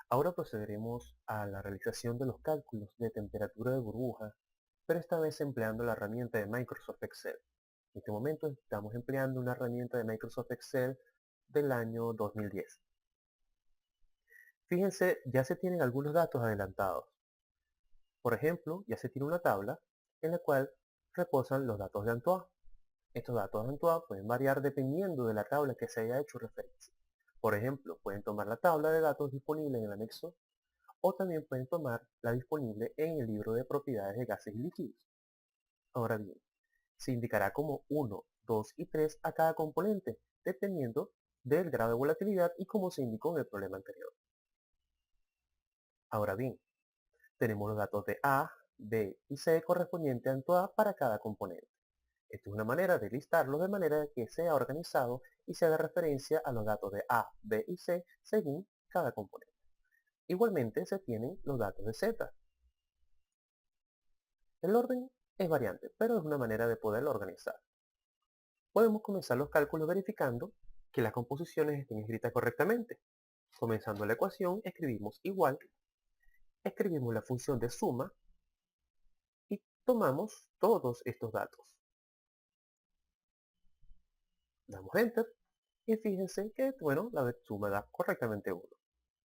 Ahora procederemos a la realización de los cálculos de temperatura de burbuja, pero esta vez empleando la herramienta de Microsoft Excel. En este momento estamos empleando una herramienta de Microsoft Excel del año 2010. Fíjense, ya se tienen algunos datos adelantados. Por ejemplo, ya se tiene una tabla en la cual reposan los datos de Antoine. Estos datos de Antoine pueden variar dependiendo de la tabla que se haya hecho referencia. Por ejemplo, pueden tomar la tabla de datos disponible en el anexo o también pueden tomar la disponible en el libro de propiedades de gases y líquidos. Ahora bien, se indicará como 1, 2 y 3 a cada componente, dependiendo del grado de volatilidad y como se indicó en el problema anterior. Ahora bien, tenemos los datos de A, B y C correspondientes a A para cada componente. Esta es una manera de listarlos de manera que sea organizado y se haga referencia a los datos de A, B y C según cada componente. Igualmente se tienen los datos de Z. El orden es variante, pero es una manera de poderlo organizar. Podemos comenzar los cálculos verificando que las composiciones estén escritas correctamente. Comenzando la ecuación, escribimos igual, escribimos la función de suma y tomamos todos estos datos. Damos Enter y fíjense que, bueno, la suma da correctamente 1.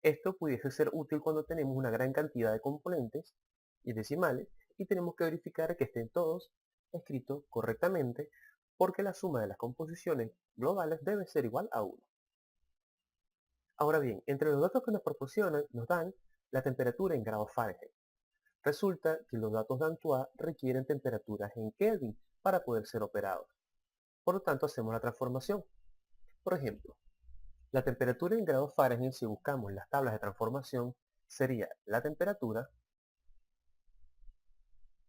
Esto pudiese ser útil cuando tenemos una gran cantidad de componentes y decimales y tenemos que verificar que estén todos escritos correctamente porque la suma de las composiciones globales debe ser igual a 1. Ahora bien, entre los datos que nos proporcionan nos dan la temperatura en grados Fahrenheit. Resulta que los datos de Antoine requieren temperaturas en Kelvin para poder ser operados. Por lo tanto, hacemos la transformación. Por ejemplo, la temperatura en grados Fahrenheit, si buscamos las tablas de transformación, sería la temperatura,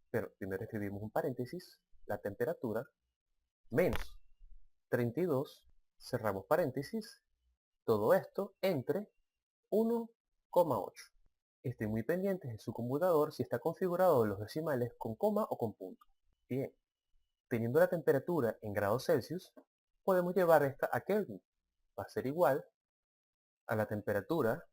pero primero escribimos un paréntesis, la temperatura, menos 32, cerramos paréntesis, todo esto entre 1,8. Estén muy pendientes en su computador si está configurado los decimales con coma o con punto. Bien, teniendo la temperatura en grados Celsius, podemos llevar esta a Kelvin. Va a ser igual a la temperatura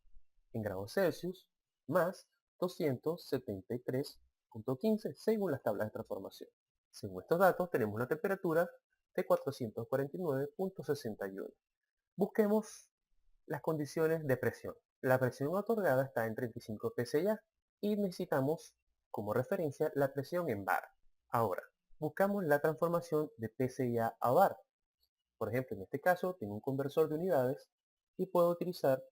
en grados Celsius más 273.15 según las tablas de transformación. Según estos datos tenemos una temperatura de 449.61. Busquemos las condiciones de presión. La presión otorgada está en 35 psi y necesitamos como referencia la presión en bar. Ahora, buscamos la transformación de psi a bar. Por ejemplo, en este caso tengo un conversor de unidades y puedo utilizar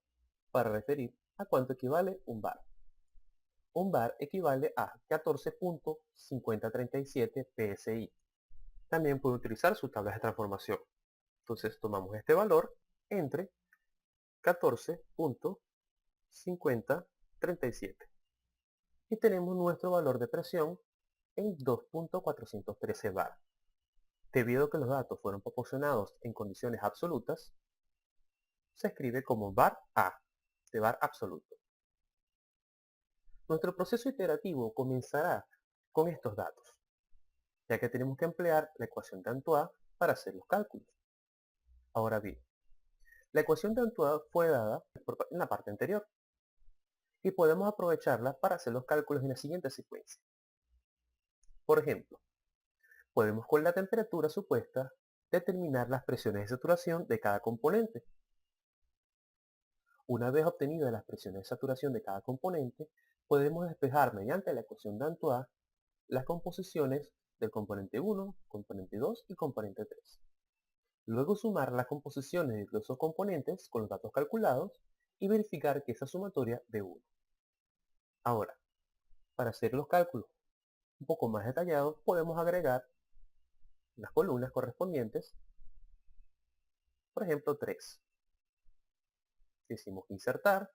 para referir a cuánto equivale un bar. Un bar equivale a 14.5037 psi. También puedo utilizar sus tablas de transformación. Entonces tomamos este valor entre 14.5037 y tenemos nuestro valor de presión en 2.413 bar. Debido a que los datos fueron proporcionados en condiciones absolutas, se escribe como bar A, de bar absoluto. Nuestro proceso iterativo comenzará con estos datos, ya que tenemos que emplear la ecuación de Antoine para hacer los cálculos. Ahora bien, la ecuación de Antoine fue dada en la parte anterior y podemos aprovecharla para hacer los cálculos en la siguiente secuencia. Por ejemplo, podemos con la temperatura supuesta determinar las presiones de saturación de cada componente. Una vez obtenidas las presiones de saturación de cada componente, podemos despejar mediante la ecuación de Antoine las composiciones del componente 1, componente 2 y componente 3. Luego sumar las composiciones de los componentes con los datos calculados y verificar que esa sumatoria dé 1. Ahora, para hacer los cálculos un poco más detallados, podemos agregar las columnas correspondientes, por ejemplo 3. Decimos insertar,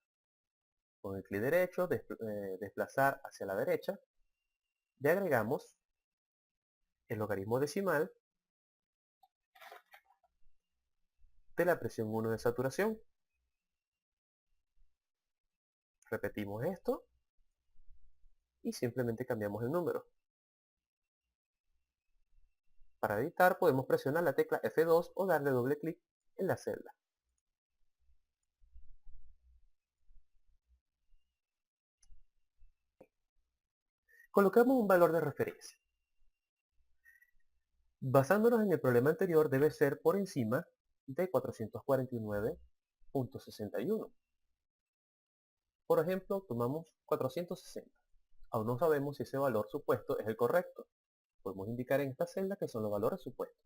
con el clic derecho, desplazar hacia la derecha, y agregamos el logaritmo decimal de la presión 1 de saturación. Repetimos esto y simplemente cambiamos el número. Para editar podemos presionar la tecla F2 o darle doble clic en la celda. Colocamos un valor de referencia. Basándonos en el problema anterior, debe ser por encima de 449.61. Por ejemplo, tomamos 460. Aún no sabemos si ese valor supuesto es el correcto. Podemos indicar en esta celda que son los valores supuestos.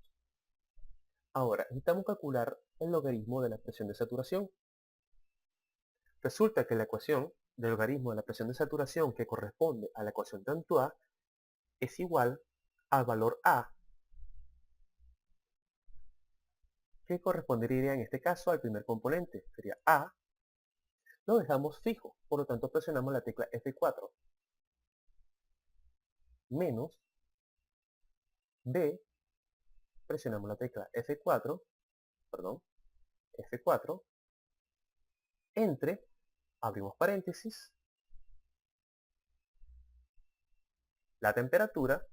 Ahora, necesitamos calcular el logaritmo de la presión de saturación. Resulta que la ecuación del logaritmo de la presión de saturación que corresponde a la ecuación de Antoine es igual al valor A, que correspondería en este caso al primer componente. Sería A, lo dejamos fijo, por lo tanto presionamos la tecla F4, menos B, presionamos la tecla F4, entre, abrimos paréntesis, la temperatura,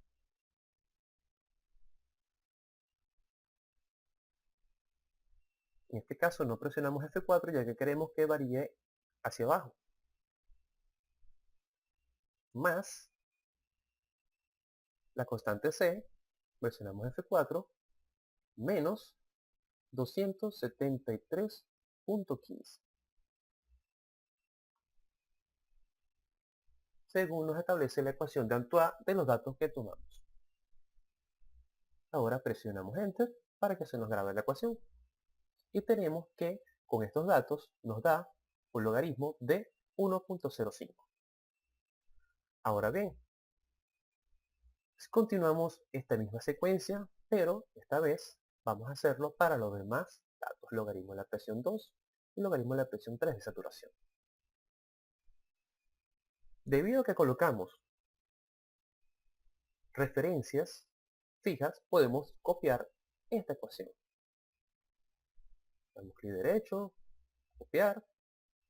en este caso no presionamos F4 ya que queremos que varíe hacia abajo, más la constante C, presionamos F4, menos 273.15, según nos establece la ecuación de Antoine de los datos que tomamos. Ahora presionamos Enter para que se nos grabe la ecuación. Y tenemos que con estos datos nos da un logaritmo de 1.05. Ahora bien, continuamos esta misma secuencia, pero esta vez vamos a hacerlo para los demás datos, logaritmo de la presión 2 y logaritmo de la presión 3 de saturación. Debido a que colocamos referencias fijas, podemos copiar esta ecuación. Damos clic derecho, copiar,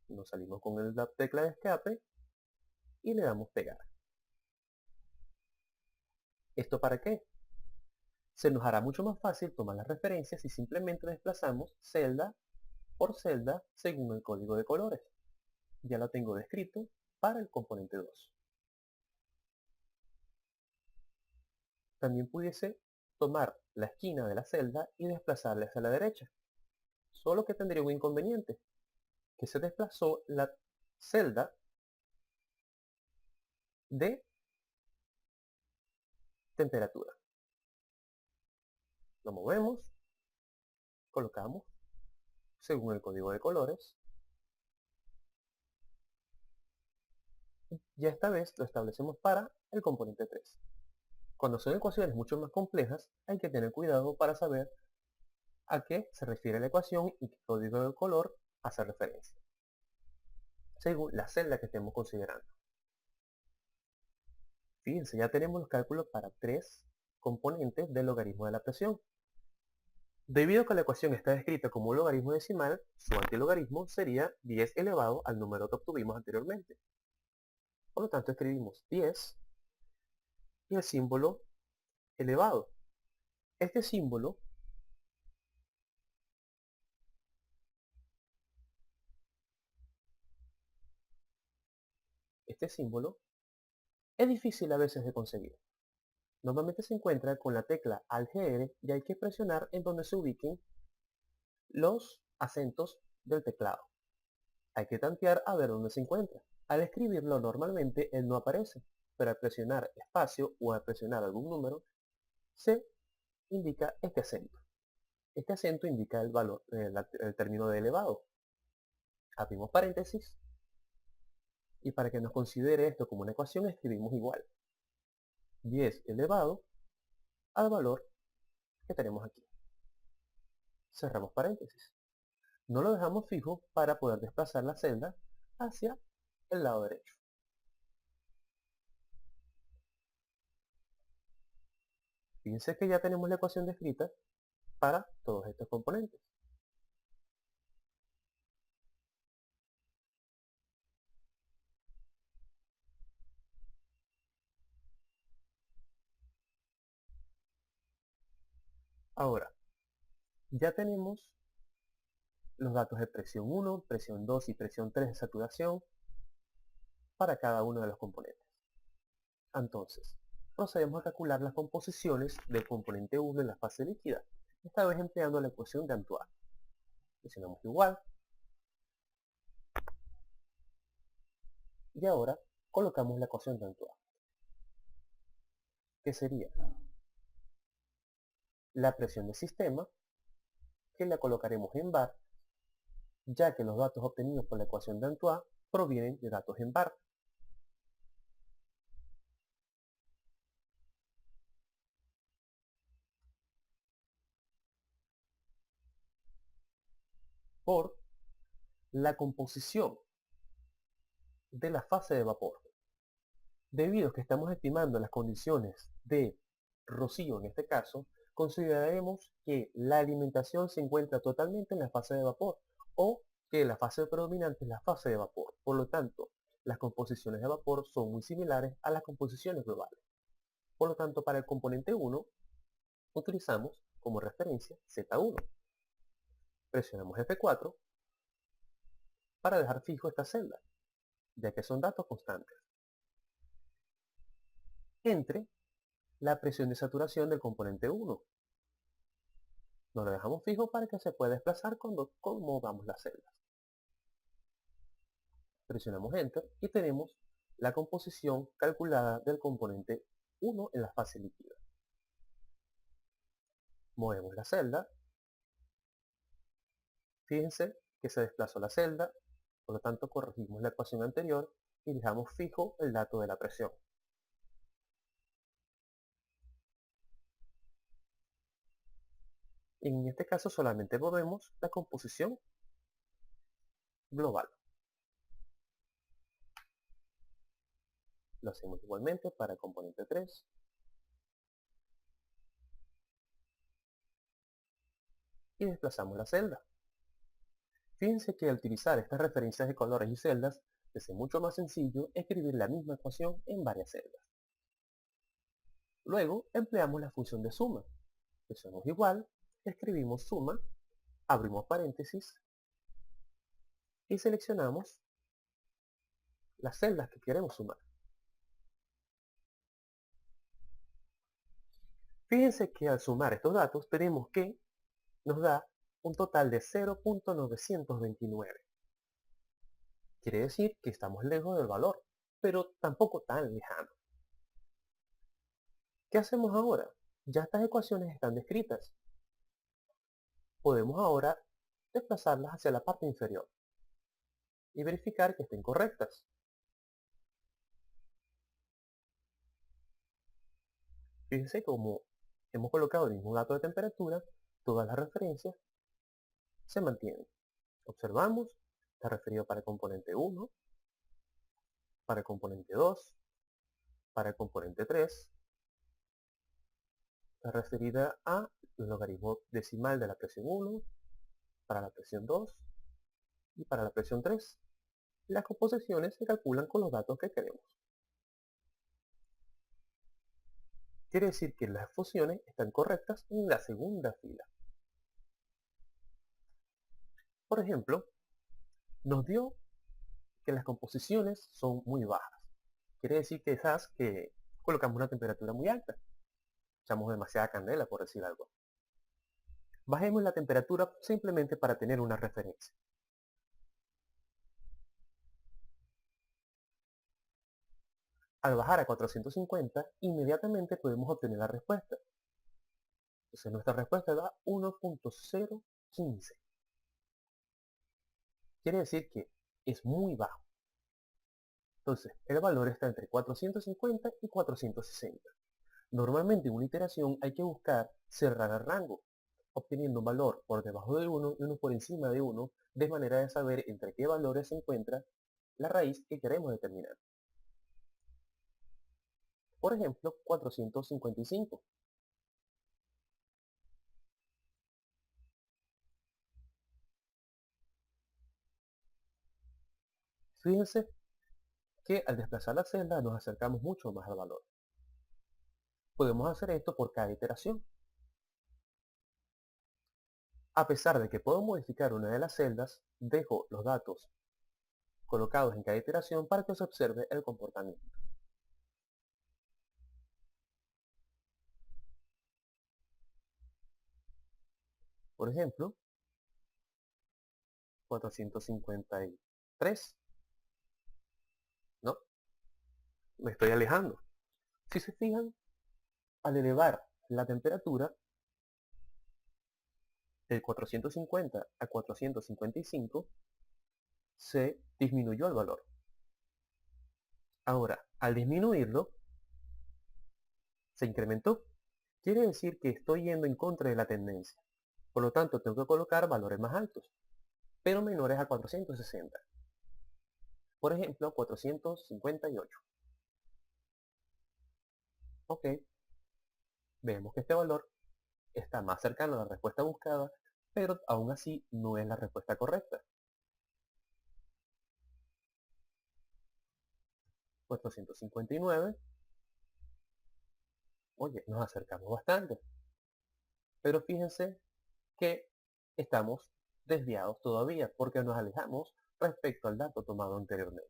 nos salimos con la tecla de escape y le damos pegar. ¿Esto para qué? Se nos hará mucho más fácil tomar las referencias si simplemente desplazamos celda por celda según el código de colores. Ya lo tengo descrito para el componente 2. También pudiese tomar la esquina de la celda y desplazarla hacia la derecha. Solo que tendría un inconveniente, que se desplazó la celda de temperatura. Lo movemos, colocamos según el código de colores. Ya esta vez lo establecemos para el componente 3. Cuando son ecuaciones mucho más complejas, hay que tener cuidado para saber a qué se refiere la ecuación y qué código de color hace referencia, según la celda que estemos considerando. Fíjense, ya tenemos los cálculos para 3 componentes del logaritmo de la presión. Debido a que la ecuación está descrita como un logaritmo decimal, su antilogaritmo sería 10 elevado al número que obtuvimos anteriormente. Por lo tanto, escribimos 10 y el símbolo elevado. Este símbolo es difícil a veces de conseguir. Normalmente se encuentra con la tecla Alt-G y hay que presionar en donde se ubiquen los acentos del teclado. Hay que tantear a ver dónde se encuentra. Al escribirlo normalmente él no aparece, pero al presionar espacio o al presionar algún número se indica este acento. Este acento indica el valor, el término de elevado. Abrimos paréntesis y para que nos considere esto como una ecuación escribimos igual 10 elevado al valor que tenemos aquí. Cerramos paréntesis. No lo dejamos fijo para poder desplazar la celda hacia el lado derecho. Fíjense que ya tenemos la ecuación descrita para todos estos componentes. Ahora, ya tenemos los datos de presión 1, presión 2 y presión 3 de saturación para cada uno de los componentes. Entonces, procedemos a calcular las composiciones del componente 1 en la fase líquida, esta vez empleando la ecuación de Antoine. Presionamos igual, y ahora colocamos la ecuación de Antoine, que sería la presión del sistema, que la colocaremos en bar, ya que los datos obtenidos por la ecuación de Antoine provienen de datos en bar. Por la composición de la fase de vapor. Debido a que estamos estimando las condiciones de rocío en este caso, consideraremos que la alimentación se encuentra totalmente en la fase de vapor o que la fase predominante es la fase de vapor. Por lo tanto, las composiciones de vapor son muy similares a las composiciones globales. Por lo tanto, para el componente 1 utilizamos como referencia Z1. Presionamos F4 para dejar fijo esta celda, ya que son datos constantes. Entre la presión de saturación del componente 1. Nos lo dejamos fijo para que se pueda desplazar cuando movamos las celdas. Presionamos Enter y tenemos la composición calculada del componente 1 en la fase líquida. Movemos la celda. Fíjense que se desplazó la celda, por lo tanto corregimos la ecuación anterior y dejamos fijo el dato de la presión. En este caso solamente movemos la composición global. Lo hacemos igualmente para el componente 3. Y desplazamos la celda. Fíjense que al utilizar estas referencias de colores y celdas, es mucho más sencillo escribir la misma ecuación en varias celdas. Luego empleamos la función de suma. Presionamos igual, escribimos suma, abrimos paréntesis y seleccionamos las celdas que queremos sumar. Fíjense que al sumar estos datos tenemos que nos da un total de 0.929. Quiere decir que estamos lejos del valor, pero tampoco tan lejano. ¿Qué hacemos ahora? Ya estas ecuaciones están descritas. Podemos ahora desplazarlas hacia la parte inferior y verificar que estén correctas. Fíjense cómo hemos colocado el mismo dato de temperatura, todas las referencias se mantienen. Observamos, está referido para el componente 1, para el componente 2, para el componente 3, está referida al logaritmo decimal de la presión 1, para la presión 2 y para la presión 3. Las composiciones se calculan con los datos que queremos. Quiere decir que las funciones están correctas en la segunda fila. Por ejemplo, nos dio que las composiciones son muy bajas. Quiere decir que quizás que colocamos una temperatura muy alta. Echamos demasiada candela, por decir algo. Bajemos la temperatura simplemente para tener una referencia. Al bajar a 450, inmediatamente podemos obtener la respuesta. Entonces nuestra respuesta da 1.015. Quiere decir que es muy bajo. Entonces, el valor está entre 450 y 460. Normalmente en una iteración hay que buscar cerrar el rango, obteniendo un valor por debajo de 1 y uno por encima de 1, de manera de saber entre qué valores se encuentra la raíz que queremos determinar. Por ejemplo, 455. Fíjense que al desplazar la celda nos acercamos mucho más al valor. Podemos hacer esto por cada iteración. A pesar de que puedo modificar una de las celdas, dejo los datos colocados en cada iteración para que se observe el comportamiento. por ejemplo, 453, ¿no? Me estoy alejando. Si se fijan, al elevar la temperatura del 450 a 455, se disminuyó el valor. Ahora, al disminuirlo, se incrementó. Quiere decir que estoy yendo en contra de la tendencia. Por lo tanto, tengo que colocar valores más altos, pero menores a 460. Por ejemplo, 458. Ok, vemos que este valor está más cercano a la respuesta buscada, pero aún así no es la respuesta correcta. 459. Oye, nos acercamos bastante. Pero fíjense que estamos desviados todavía porque nos alejamos respecto al dato tomado anteriormente.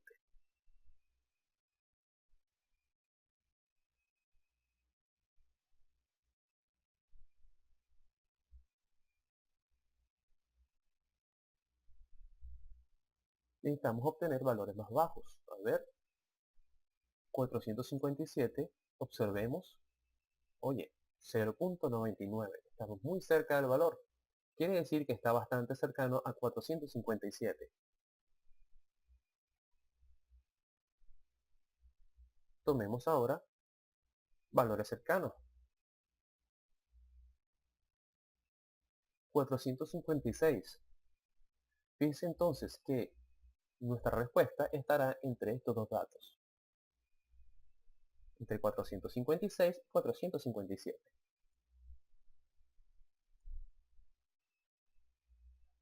Necesitamos obtener valores más bajos. A ver, 457, observemos, oye, 0.99. Estamos muy cerca del valor. Quiere decir que está bastante cercano a 457. Tomemos ahora valores cercanos. 456. Fíjense entonces que nuestra respuesta estará entre estos dos datos, entre 456 y 457.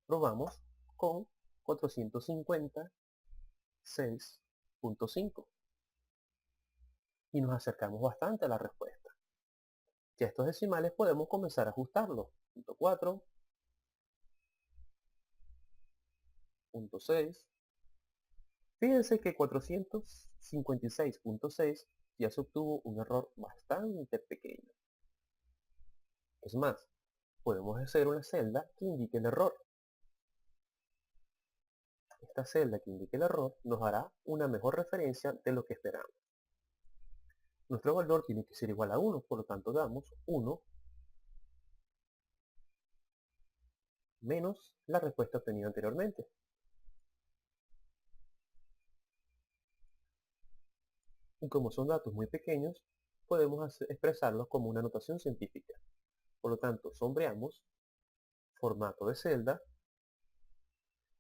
Probamos con 456.5 y nos acercamos bastante a la respuesta. Ya estos decimales podemos comenzar a ajustarlos. 0.4, 0.6. Fíjense que 456.6 ya se obtuvo un error bastante pequeño. Es más, podemos hacer una celda que indique el error. Esta celda que indique el error nos hará una mejor referencia de lo que esperamos. Nuestro valor tiene que ser igual a 1, por lo tanto damos 1 menos la respuesta obtenida anteriormente. Y como son datos muy pequeños, podemos expresarlos como una notación científica. Por lo tanto, sombreamos formato de celda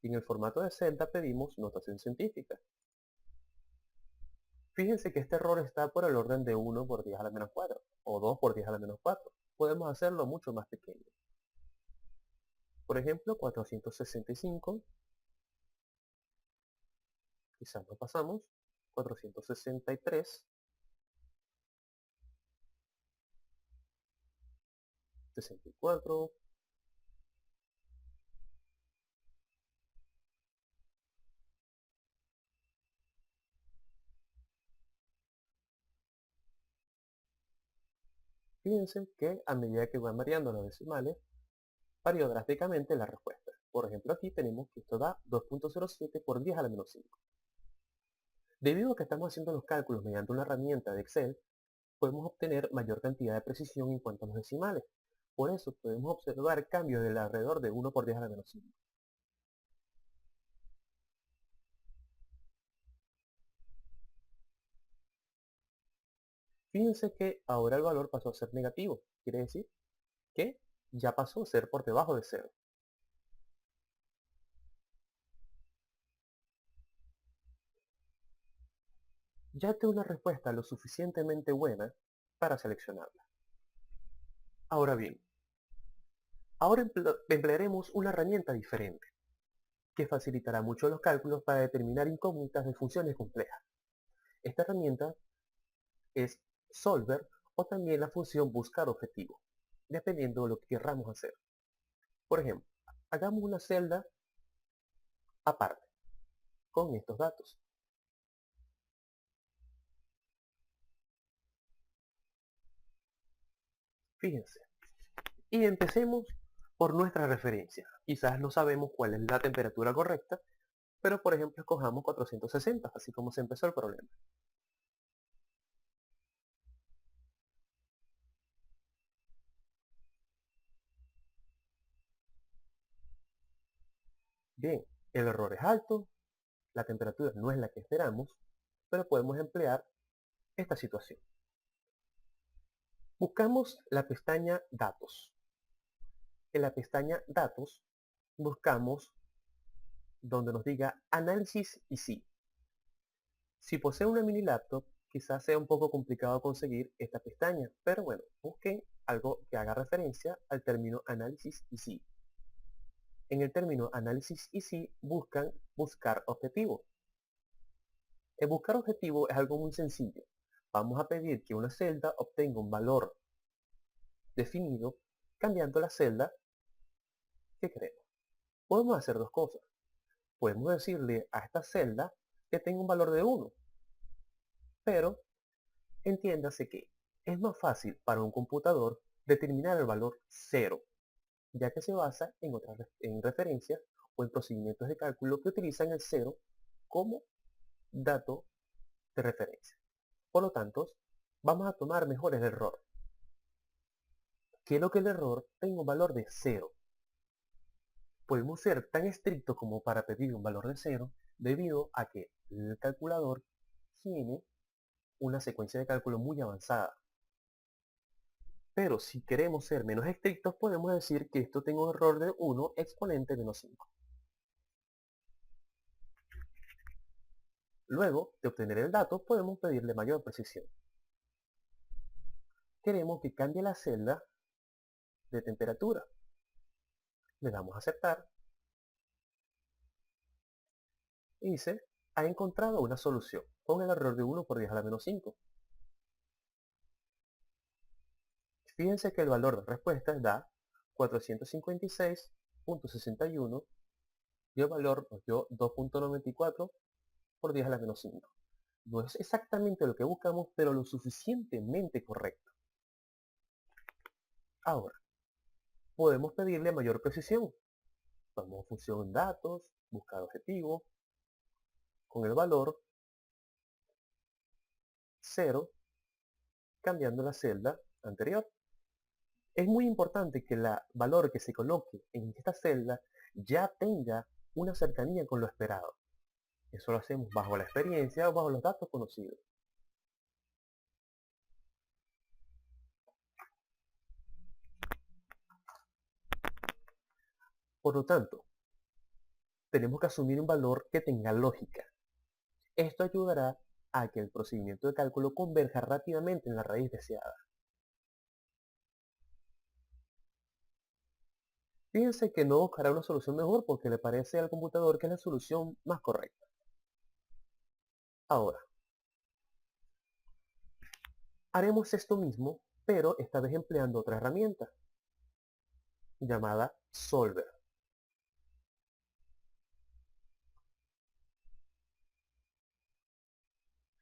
y en el formato de celda pedimos notación científica. Fíjense que este error está por el orden de 1 por 10 a la menos 4 o 2 por 10 a la menos 4. Podemos hacerlo mucho más pequeño. Por ejemplo, 465, quizás no pasamos, 463, 64, fíjense que a medida que van variando los decimales, varió drásticamente la respuesta. Por ejemplo, aquí tenemos que esto da 2.07 por 10 a la menos 5. Debido a que estamos haciendo los cálculos mediante una herramienta de Excel, podemos obtener mayor cantidad de precisión en cuanto a los decimales. Por eso podemos observar cambios de alrededor de 1 por 10 a la menos 5. Fíjense que ahora el valor pasó a ser negativo. Quiere decir que ya pasó a ser por debajo de 0. Ya tengo una respuesta lo suficientemente buena para seleccionarla. Ahora bien, ahora emplearemos una herramienta diferente, que facilitará mucho los cálculos para determinar incógnitas de funciones complejas. Esta herramienta es Solver o también la función buscar objetivo, dependiendo de lo que querramos hacer. Por ejemplo, hagamos una celda aparte, con estos datos. Fíjense. Y empecemos por nuestra referencia. Quizás no sabemos cuál es la temperatura correcta, pero por ejemplo escojamos 460, así como se empezó el problema. Bien, el error es alto, la temperatura no es la que esperamos, pero podemos emplear esta situación. Buscamos la pestaña Datos. En la pestaña Datos buscamos donde nos diga Análisis y sí. Si posee una mini laptop, quizás sea un poco complicado conseguir esta pestaña, pero bueno, busquen algo que haga referencia al término Análisis y sí. En el término Análisis y sí buscan Buscar objetivo. El buscar objetivo es algo muy sencillo. Vamos a pedir que una celda obtenga un valor definido cambiando la celda que queremos. Podemos hacer dos cosas. Podemos decirle a esta celda que tenga un valor de 1, pero entiéndase que es más fácil para un computador determinar el valor 0, ya que se basa en referencias o en procedimientos de cálculo que utilizan el 0 como dato de referencia. Por lo tanto, vamos a tomar mejor el error. Quiero que el error tenga un valor de 0. Podemos ser tan estrictos como para pedir un valor de 0 debido a que el calculador tiene una secuencia de cálculo muy avanzada. Pero si queremos ser menos estrictos, podemos decir que esto tenga un error de 1 exponente menos 5. Luego de obtener el dato, podemos pedirle mayor precisión. Queremos que cambie la celda de temperatura. Le damos a aceptar y dice, ha encontrado una solución con el error de 1 por 10 a la menos 5. Fíjense que el valor de respuesta da 456.61 y el valor nos dio 2.94 por 10 a la menos 5. No es exactamente lo que buscamos, pero lo suficientemente correcto. Ahora, podemos pedirle mayor precisión. Vamos a función datos, buscar objetivo, con el valor 0, cambiando la celda anterior. Es muy importante que el valor que se coloque en esta celda ya tenga una cercanía con lo esperado. Eso lo hacemos bajo la experiencia o bajo los datos conocidos. Por lo tanto, tenemos que asumir un valor que tenga lógica. Esto ayudará a que el procedimiento de cálculo converja rápidamente en la raíz deseada. Fíjense que no buscará una solución mejor porque le parece al computador que es la solución más correcta. Ahora, haremos esto mismo, pero esta vez empleando otra herramienta llamada Solver.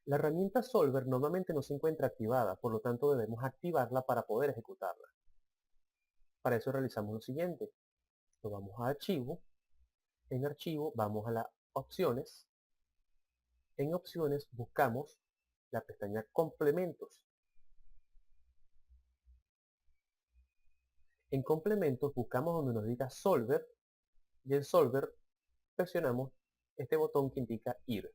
La herramienta Solver normalmente no se encuentra activada, por lo tanto debemos activarla para poder ejecutarla. Para eso realizamos lo siguiente. Nos vamos a Archivo. En Archivo vamos a las Opciones. En Opciones buscamos la pestaña Complementos. En Complementos buscamos donde nos diga Solver y en Solver presionamos este botón que indica Ir.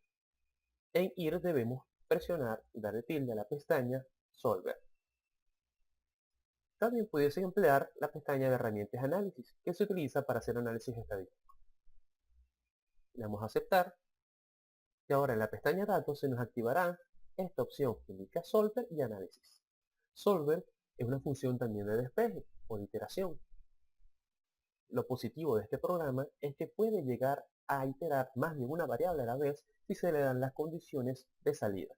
En Ir debemos presionar y darle tilde a la pestaña Solver. También pudiesen emplear la pestaña de herramientas de análisis, que se utiliza para hacer análisis estadístico. Le damos a aceptar y ahora en la pestaña datos se nos activará esta opción que indica Solver y análisis. Solver es una función también de despeje o de iteración. Lo positivo de este programa es que puede llegar a iterar más de una variable a la vez si se le dan las condiciones de salida.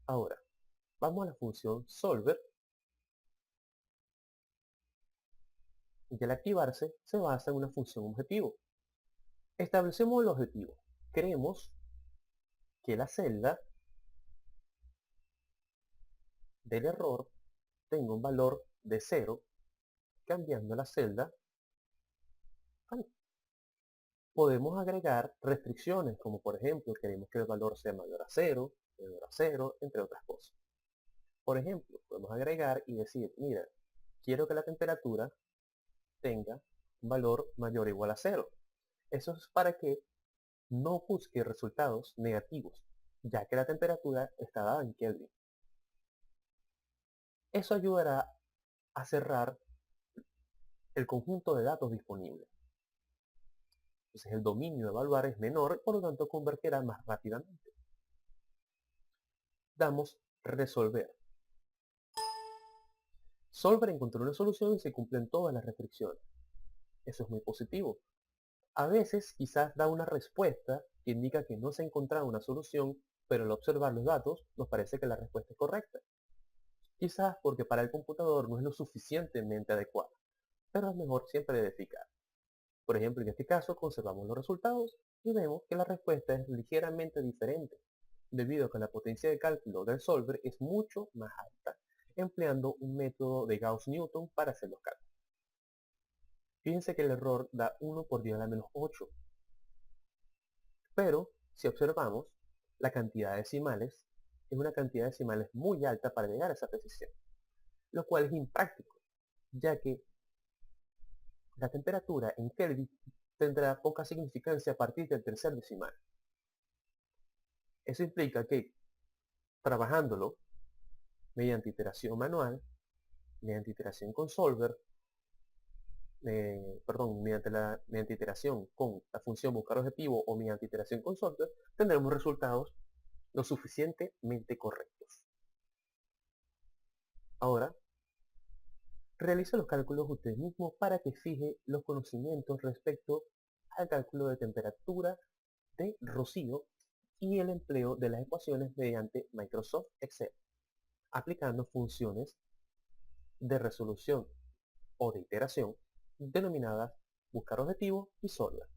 Ahora, vamos a la función solver y al activarse se basa en una función objetivo. Establecemos el objetivo. Queremos que la celda del error tenga un valor de 0, cambiando la celda. Podemos agregar restricciones, como por ejemplo, queremos que el valor sea mayor a 0, menor a 0, entre otras cosas. Por ejemplo, podemos agregar y decir, mira, quiero que la temperatura tenga un valor mayor o igual a 0. Eso es para que no busque resultados negativos, ya que la temperatura está dada en Kelvin. Eso ayudará a cerrar el conjunto de datos disponibles. Entonces el dominio de evaluar es menor, por lo tanto convertirá más rápidamente. Damos resolver. Solver encontró una solución y se cumplen todas las restricciones. Eso es muy positivo. A veces quizás da una respuesta que indica que no se ha encontrado una solución, pero al observar los datos nos parece que la respuesta es correcta. Quizás porque para el computador no es lo suficientemente adecuada, pero es mejor siempre verificar. Por ejemplo, en este caso conservamos los resultados y vemos que la respuesta es ligeramente diferente, debido a que la potencia de cálculo del solver es mucho más alta, empleando un método de Gauss-Newton para hacer los cálculos. Fíjense que el error da 1 por 10 a la menos 8, pero si observamos, la cantidad de decimales es una cantidad de decimales muy alta para llegar a esa precisión, lo cual es impráctico, ya que la temperatura en Kelvin tendrá poca significancia a partir del tercer decimal. Eso implica que, trabajándolo mediante iteración manual, mediante iteración con solver, mediante iteración con la función buscar objetivo o mediante iteración con solver, tendremos resultados lo suficientemente correctos. Ahora, realice los cálculos usted mismo para que fije los conocimientos respecto al cálculo de temperatura de rocío y el empleo de las ecuaciones mediante Microsoft Excel, aplicando funciones de resolución o de iteración denominadas buscar objetivo y solver.